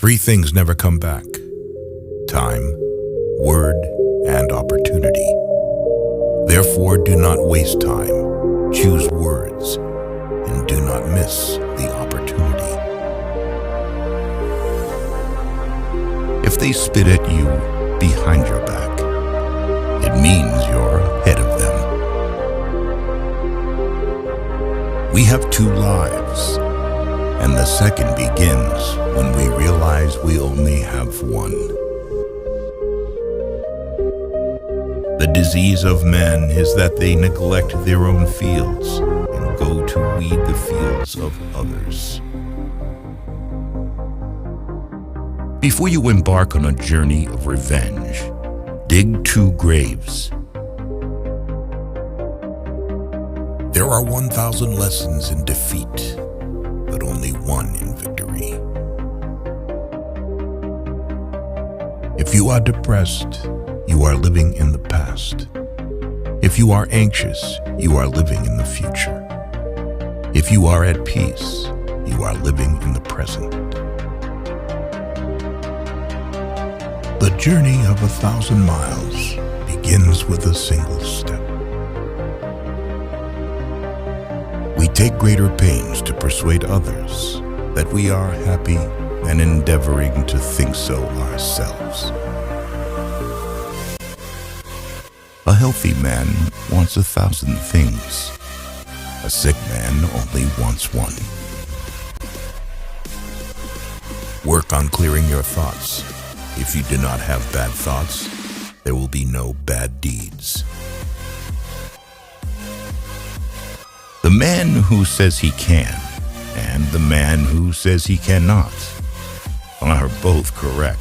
Three things never come back: time, word, and opportunity. Therefore, do not waste time. Choose words, and do not miss the opportunity. If they spit at you behind your back, it means you're ahead of them. We have two lives, and the second begins when we realize we only have one. The disease of men is that they neglect their own fields and go to weed the fields of others. Before you embark on a journey of revenge, dig 2 graves. There are 1,000 lessons in defeat, but only one in victory. If you are depressed, you are living in the past. If you are anxious, you are living in the future. If you are at peace, you are living in the present. The journey of 1,000 miles begins with a single step. We take greater pains to persuade others that we are happy than endeavoring to think so ourselves. A healthy man wants 1,000 things. A sick man only wants one. Work on clearing your thoughts. If you do not have bad thoughts, there will be no bad deeds. The man who says he can and the man who says he cannot are both correct.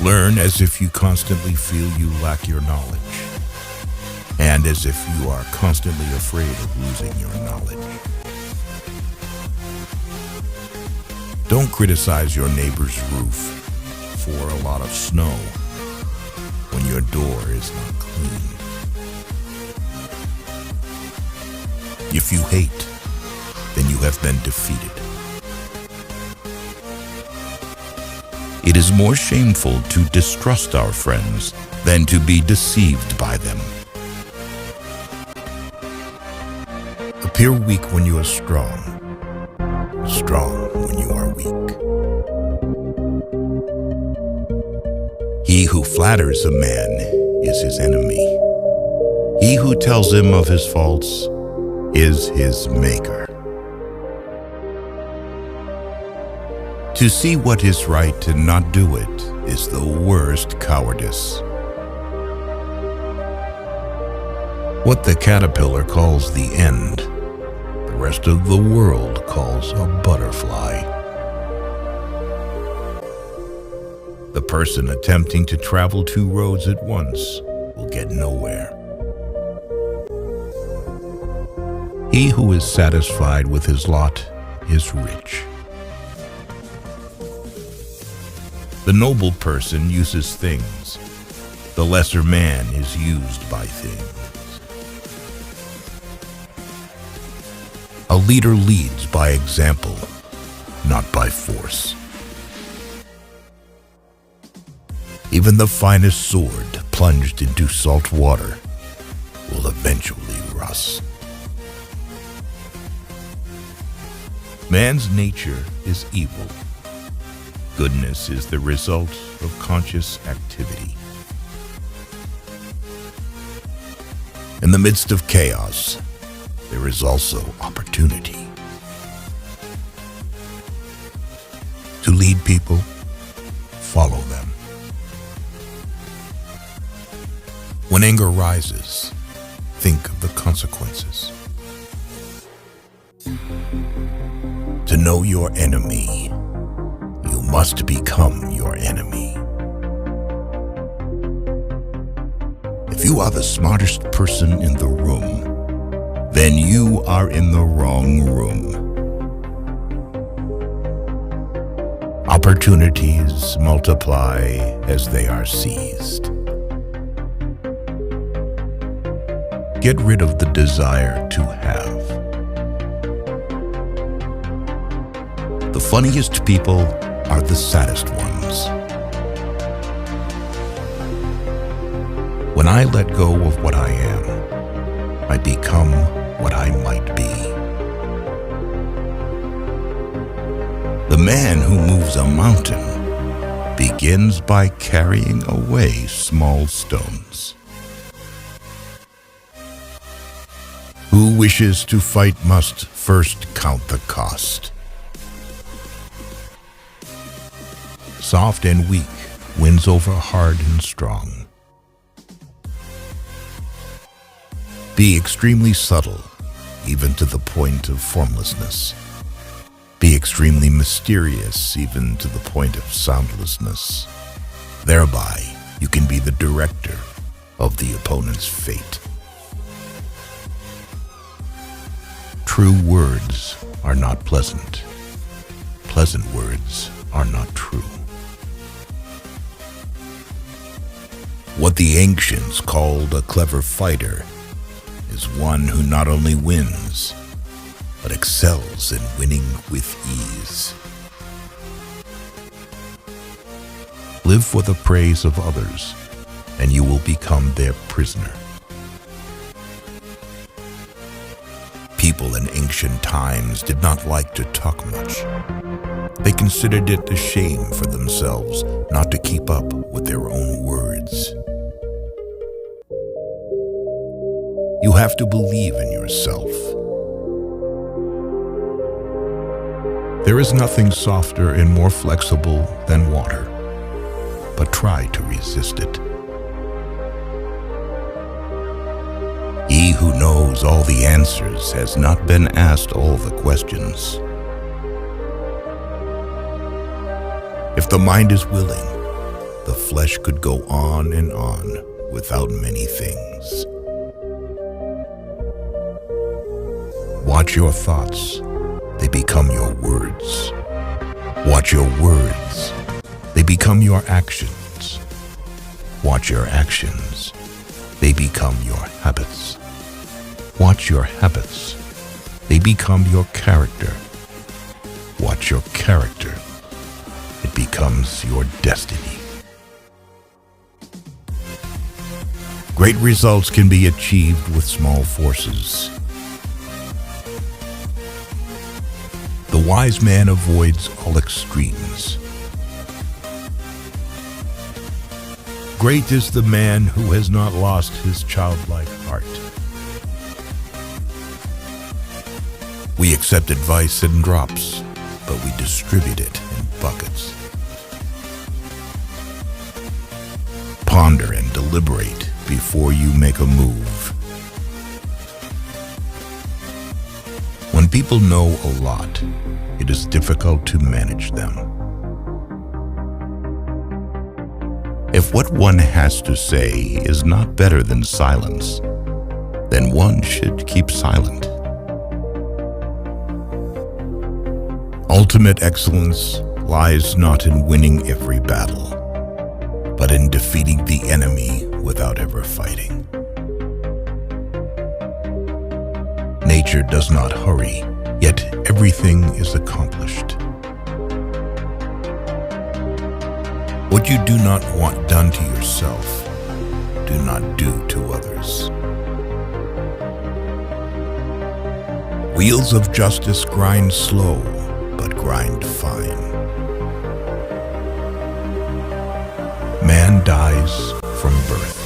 Learn as if you constantly feel you lack your knowledge, and as if you are constantly afraid of losing your knowledge. Don't criticize your neighbor's roof for a lot of snow when your door is not clean. If you hate, then you have been defeated. It is more shameful to distrust our friends than to be deceived by them. Appear weak when you are strong, strong when you are weak. He who flatters a man is his enemy. He who tells him of his faults is his maker. To see what is right and not do it is the worst cowardice. What the caterpillar calls the end, the rest of the world calls a butterfly. The person attempting to travel 2 roads at once will get nowhere. He who is satisfied with his lot is rich. The noble person uses things. The lesser man is used by things. A leader leads by example, not by force. Even the finest sword plunged into salt water will eventually rust. Man's nature is evil. Goodness is the result of conscious activity. In the midst of chaos, there is also opportunity. To lead people, follow them. When anger rises, think of the consequences. To know your enemy, you must become your enemy. If you are the smartest person in the room, then you are in the wrong room. Opportunities multiply as they are seized. Get rid of the desire to have. The funniest people are the saddest ones. When I let go of what I am, I become what I might be. The man who moves a mountain begins by carrying away small stones. Who wishes to fight must first count the cost. Soft and weak wins over hard and strong. Be extremely subtle, even to the point of formlessness. Be extremely mysterious, even to the point of soundlessness. Thereby, you can be the director of the opponent's fate. True words are not pleasant. Pleasant words are not true. What the ancients called a clever fighter is one who not only wins, but excels in winning with ease. Live for the praise of others, and you will become their prisoner. People in ancient times did not like to talk much. They considered it a shame for themselves not to keep up with their own words. You have to believe in yourself. There is nothing softer and more flexible than water, but try to resist it. He who knows all the answers has not been asked all the questions. If the mind is willing, the flesh could go on and on without many things. Watch your thoughts. They become your words. Watch your words. They become your actions. Watch your actions. They become your habits. Watch your habits. They become your character. Watch your character. It becomes your destiny. Great results can be achieved with small forces. The wise man avoids all extremes. Great is the man who has not lost his childlike heart. We accept advice in drops, but we distribute it in buckets. Ponder and deliberate before you make a move. When people know a lot, it is difficult to manage them. If what one has to say is not better than silence, then one should keep silent. Ultimate excellence lies not in winning every battle, but in defeating the enemy without ever fighting. Nature does not hurry, yet everything is accomplished. What you do not want done to yourself, do not do to others. Wheels of justice grind slow, but grind fine. Man dies from birth.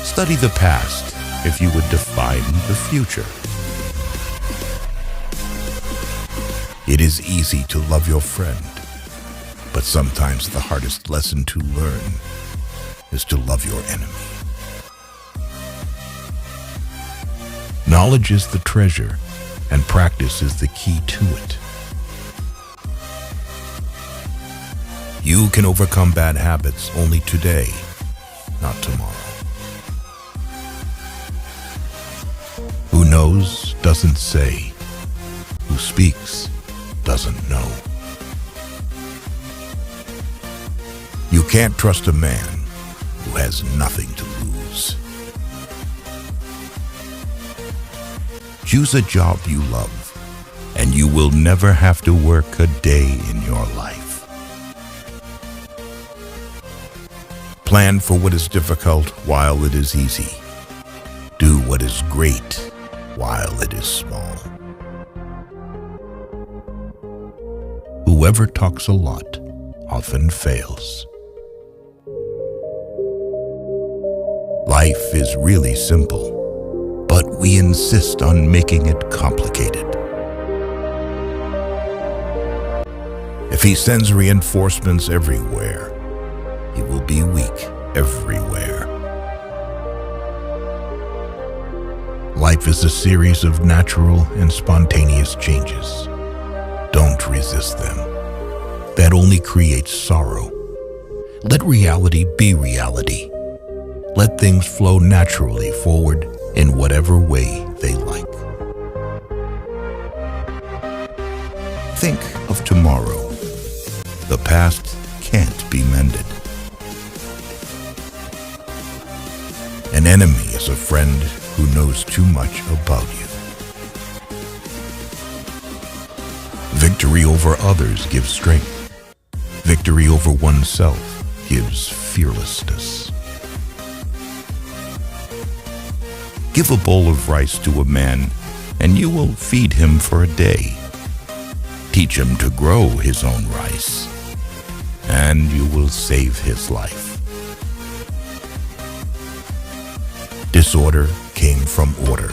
Study the past if you would define the future. It is easy to love your friend, but sometimes the hardest lesson to learn is to love your enemy. Knowledge is the treasure, and practice is the key to it. You can overcome bad habits only today, not tomorrow. Who knows doesn't say. Who speaks doesn't know. You can't trust a man who has nothing to lose. Choose a job you love and you will never have to work a day in your life. Plan for what is difficult while it is easy. Do what is great while it is small. Whoever talks a lot often fails. Life is really simple, but we insist on making it complicated. If he sends reinforcements everywhere, he will be weak everywhere. Life is a series of natural and spontaneous changes. Don't resist them. That only creates sorrow. Let reality be reality. Let things flow naturally forward in whatever way they like. Think of tomorrow. The past can't be mended. An enemy is a friend who knows too much about you. Victory over others gives strength. Victory over oneself gives fearlessness. Give a bowl of rice to a man, and you will feed him for a day. Teach him to grow his own rice, and you will save his life. Disorder came from order.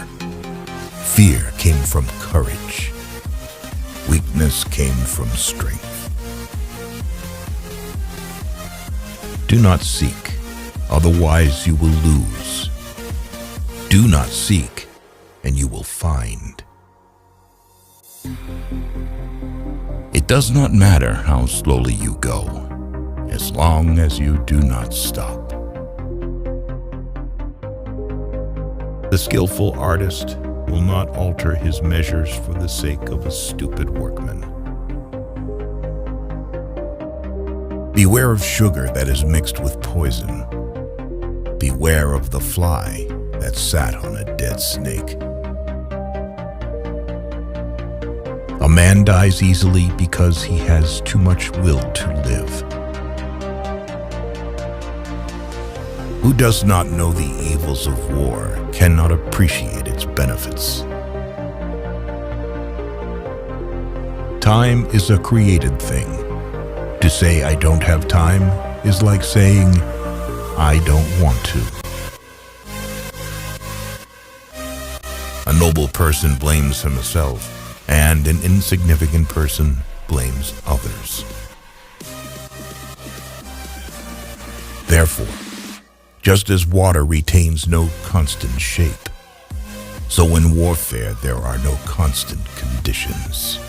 Fear came from courage. Weakness came from strength. Do not seek, otherwise you will lose. Do not seek, and you will find. It does not matter how slowly you go, as long as you do not stop. The skillful artist will not alter his measures for the sake of a stupid workman. Beware of sugar that is mixed with poison. Beware of the fly that sat on a dead snake. A man dies easily because he has too much will to live. Who does not know the evils of war cannot appreciate its benefits. Time is a created thing. To say I don't have time is like saying I don't want to. A noble person blames himself, and an insignificant person blames others. Therefore, just as water retains no constant shape, so in warfare there are no constant conditions.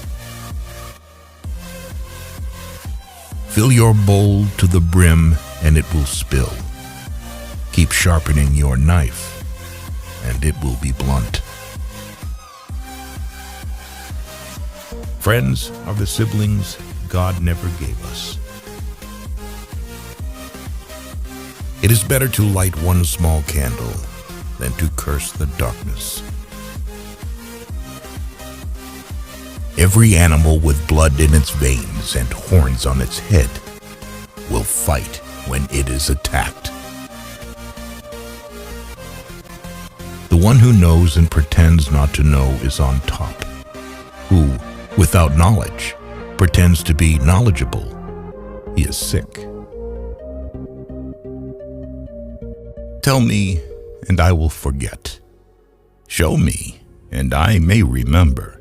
Fill your bowl to the brim and it will spill. Keep sharpening your knife and it will be blunt. Friends are the siblings God never gave us. It is better to light one small candle than to curse the darkness. Every animal with blood in its veins and horns on its head will fight when it is attacked. The one who knows and pretends not to know is on top. Who, without knowledge, pretends to be knowledgeable, he is sick. Tell me, and I will forget. Show me, and I may remember.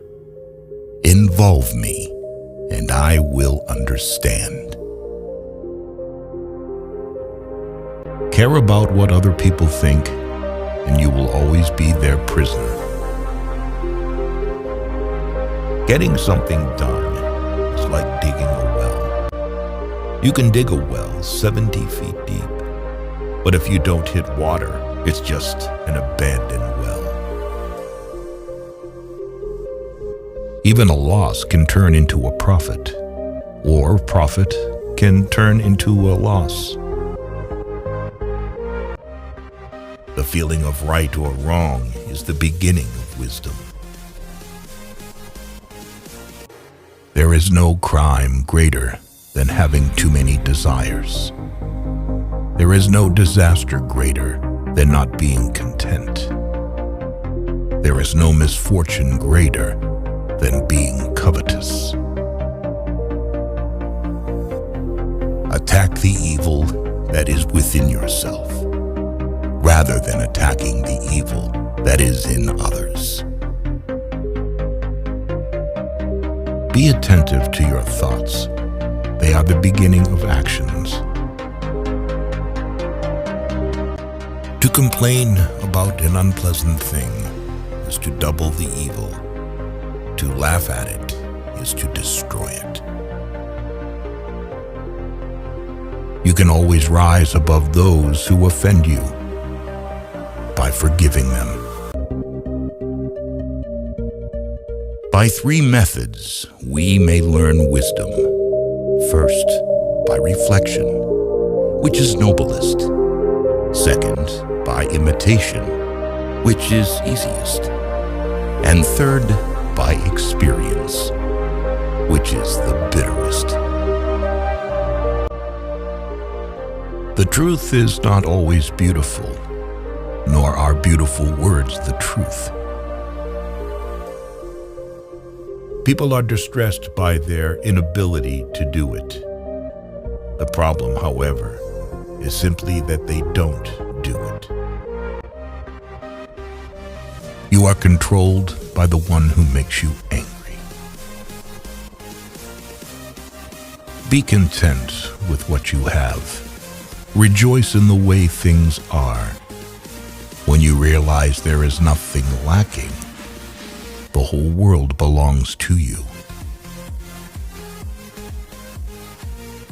Involve me, and I will understand. Care about what other people think, and you will always be their prisoner. Getting something done is like digging a well. You can dig a well 70 feet deep, but if you don't hit water, it's just an abandoned well. Even a loss can turn into a profit, or profit can turn into a loss. The feeling of right or wrong is the beginning of wisdom. There is no crime greater than having too many desires. There is no disaster greater than not being content. There is no misfortune greater than being covetous. Attack the evil that is within yourself, rather than attacking the evil that is in others. Be attentive to your thoughts. They are the beginning of actions. To complain about an unpleasant thing is to double the evil. To laugh at it is to destroy it. You can always rise above those who offend you by forgiving them. By 3 methods, we may learn wisdom. First, by reflection, which is noblest. Second, by imitation, which is easiest. And third, by experience, which is the bitterest. The truth is not always beautiful, nor are beautiful words the truth. People are distressed by their inability to do it. The problem, however, is simply that they don't do it. You are controlled by the one who makes you angry. Be content with what you have. Rejoice in the way things are. When you realize there is nothing lacking, the whole world belongs to you.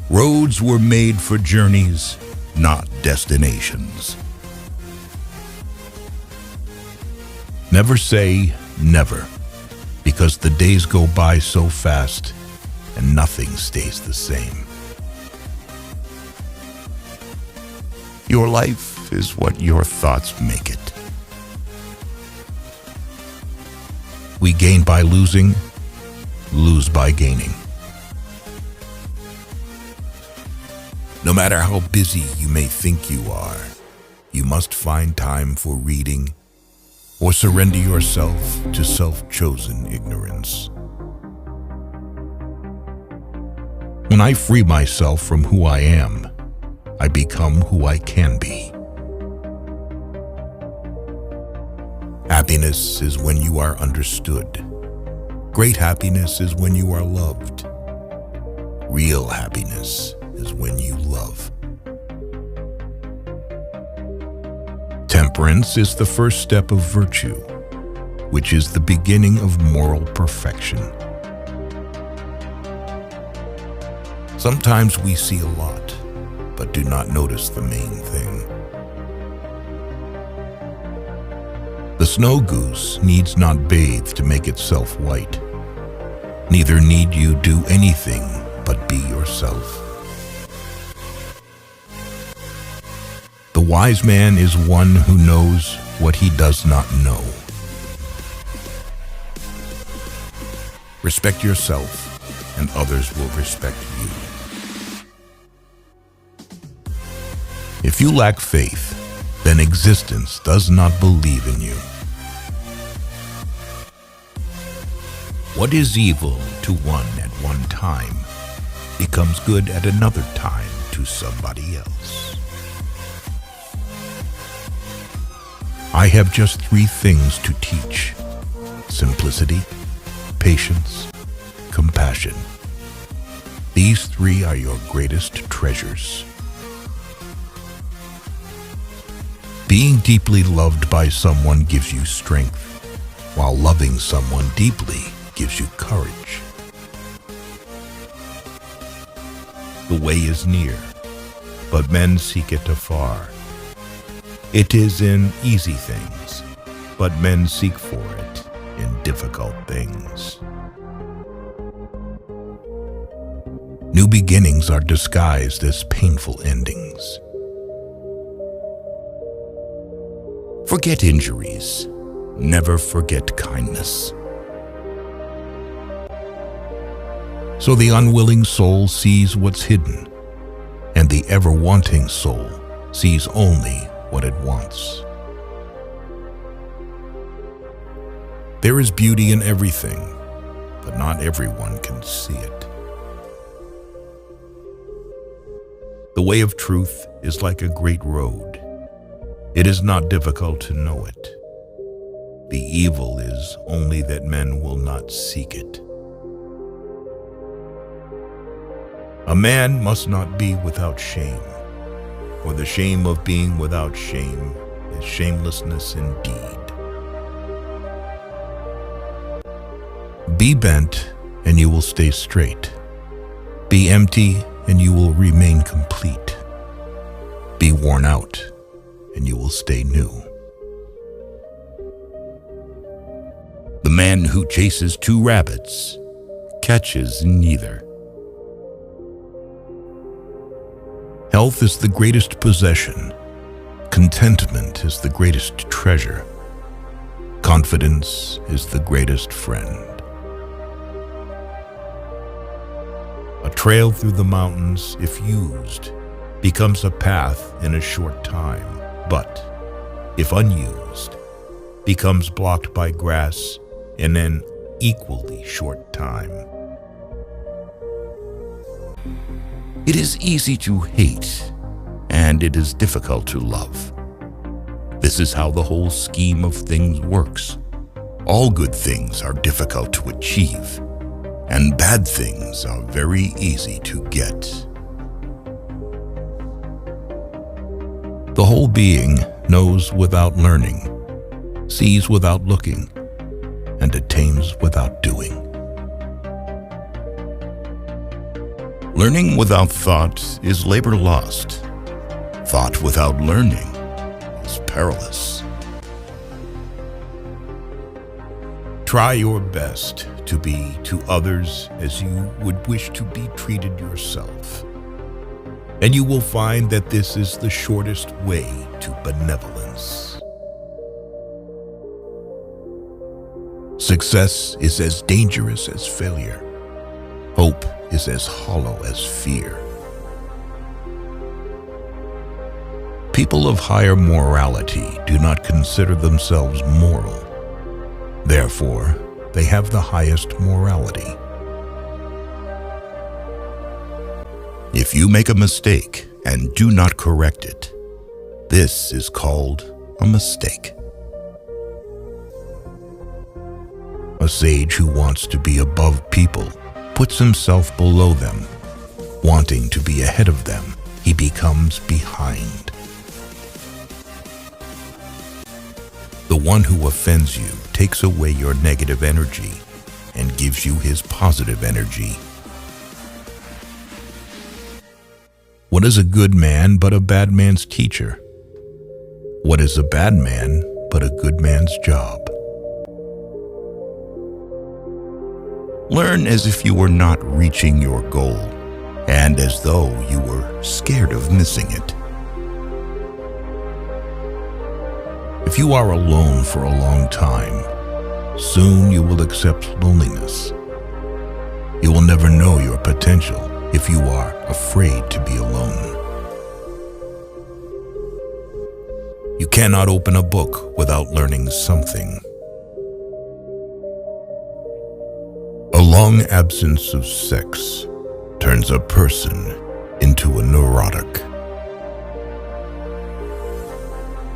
Roads were made for journeys, not destinations. Never say never, because the days go by so fast and nothing stays the same. Your life is what your thoughts make it. We gain by losing, lose by gaining. No matter how busy you may think you are, you must find time for reading or surrender yourself to self-chosen ignorance. When I free myself from who I am, I become who I can be. Happiness is when you are understood. Great happiness is when you are loved. Real happiness is when you love. Temperance is the first step of virtue, which is the beginning of moral perfection. Sometimes we see a lot, but do not notice the main thing. The snow goose needs not bathe to make itself white. Neither need you do anything but be yourself. The wise man is one who knows what he does not know. Respect yourself, and others will respect you. If you lack faith, then existence does not believe in you. What is evil to one at one time becomes good at another time to somebody else. I have just 3 things to teach: simplicity, patience, compassion. These 3 are your greatest treasures. Being deeply loved by someone gives you strength, while loving someone deeply gives you courage. The way is near, but men seek it afar. It is in easy things, but men seek for it in difficult things. New beginnings are disguised as painful endings. Forget injuries. Never forget kindness. So the unwilling soul sees what's hidden, and the ever-wanting soul sees only what it wants. There is beauty in everything, but not everyone can see it. The way of truth is like a great road. It is not difficult to know it. The evil is only that men will not seek it. A man must not be without shame, for the shame of being without shame is shamelessness indeed. Be bent, and you will stay straight. Be empty, and you will remain complete. Be worn out, and you will stay new. The man who chases two rabbits catches neither. Health is the greatest possession. Contentment is the greatest treasure. Confidence is the greatest friend. A trail through the mountains, if used, becomes a path in a short time, but, if unused, becomes blocked by grass in an equally short time. It is easy to hate, and it is difficult to love. This is how the whole scheme of things works. All good things are difficult to achieve, and bad things are very easy to get. The whole being knows without learning, sees without looking, and attains without doing. Learning without thought is labor lost. Thought without learning is perilous. Try your best to be to others as you would wish to be treated yourself, and you will find that this is the shortest way to benevolence. Success is as dangerous as failure. Hope is as hollow as fear. People of higher morality do not consider themselves moral. Therefore, they have the highest morality. If you make a mistake and do not correct it, this is called a mistake. A sage who wants to be above people puts himself below them. Wanting to be ahead of them, he becomes behind. The one who offends you takes away your negative energy and gives you his positive energy. What is a good man but a bad man's teacher? What is a bad man but a good man's job? Learn as if you were not reaching your goal, and as though you were scared of missing it. If you are alone for a long time, soon you will accept loneliness. You will never know your potential if you are afraid to be alone. You cannot open a book without learning something. A long absence of sex turns a person into a neurotic.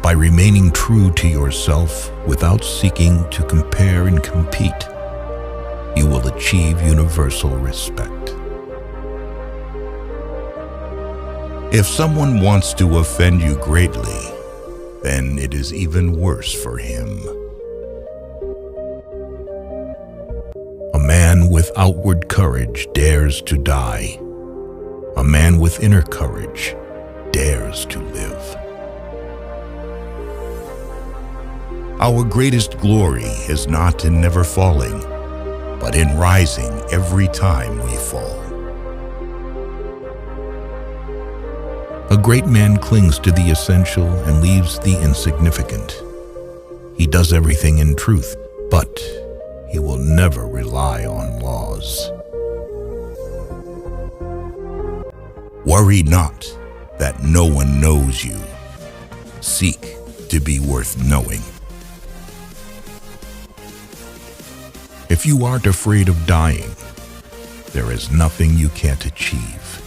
By remaining true to yourself without seeking to compare and compete, you will achieve universal respect. If someone wants to offend you greatly, then it is even worse for him. A man with outward courage dares to die. A man with inner courage dares to live. Our greatest glory is not in never falling, but in rising every time we fall. A great man clings to the essential and leaves the insignificant. He does everything in truth, but he will never rely on laws. Worry not that no one knows you. Seek to be worth knowing. If you aren't afraid of dying, there is nothing you can't achieve.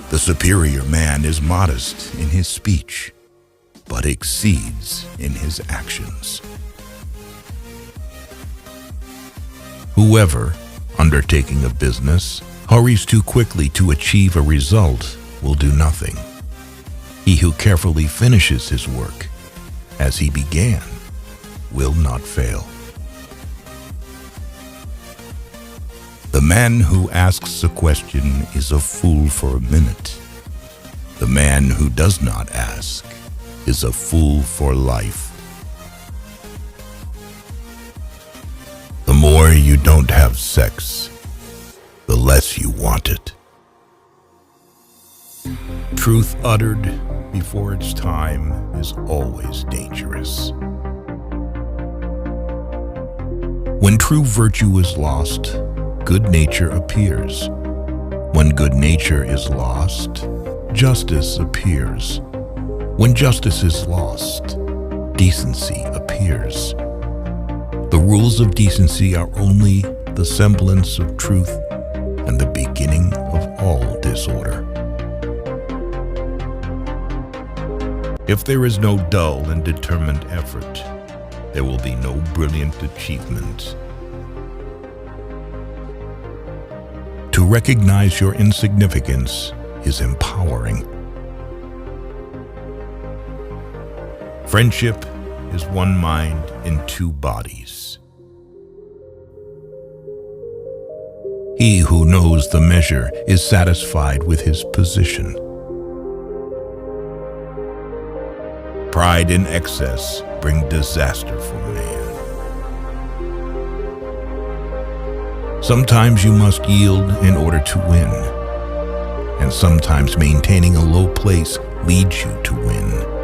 The superior man is modest in his speech, but exceeds in his actions. Whoever, undertaking a business, hurries too quickly to achieve a result will do nothing. He who carefully finishes his work as he began will not fail. The man who asks a question is a fool for a minute. The man who does not ask is a fool for life. The more you don't have sex, the less you want it. Truth uttered before its time is always dangerous. When true virtue is lost, good nature appears. When good nature is lost, justice appears. When justice is lost, decency appears. The rules of decency are only the semblance of truth and the beginning of all disorder. If there is no dull and determined effort, there will be no brilliant achievement. To recognize your insignificance is empowering. Friendship is one mind in two bodies. He who knows the measure is satisfied with his position. Pride and excess bring disaster for man. Sometimes you must yield in order to win, and sometimes maintaining a low place leads you to win.